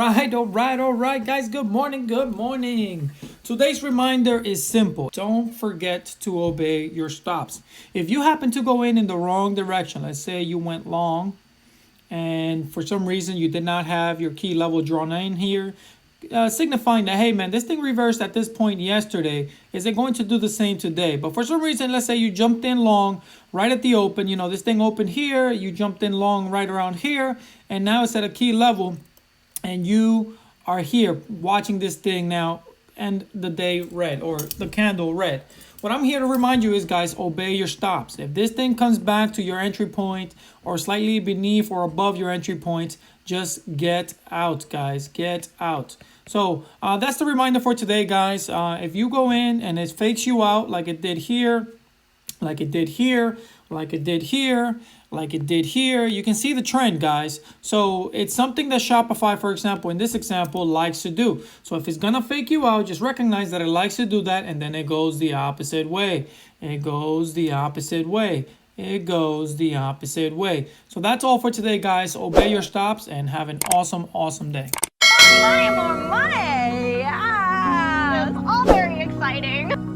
All right, guys. Good morning. Good morning. Today's reminder is simple. Don't forget to obey your stops. If you happen to go in the wrong direction, let's say you went long and for some reason you did not have your key level drawn in here, signifying that, hey man, this thing reversed at this point yesterday. Is it going to do the same today? But for some reason, let's say you jumped in long right at the open. This thing opened here. You jumped in long right around here. And now it's at a key level. And you are here watching this thing now and the day red or the candle red. What I'm here to remind you is, guys, obey your stops. If this thing comes back to your entry point or slightly beneath or above your entry point, just get out, guys. Get out. So that's the reminder for today, guys. If you go in and it fakes you out like it did here, like it did here, like it did here, like it did here, you can see the trend, guys. So it's something that Shopify, for example, in this example, likes to do. So if it's gonna fake you out, just recognize that it likes to do that, and then it goes the opposite way. It goes the opposite way. It goes the opposite way. So that's all for today, guys. Obey your stops and have an awesome day. More money! Ah, it's all very exciting.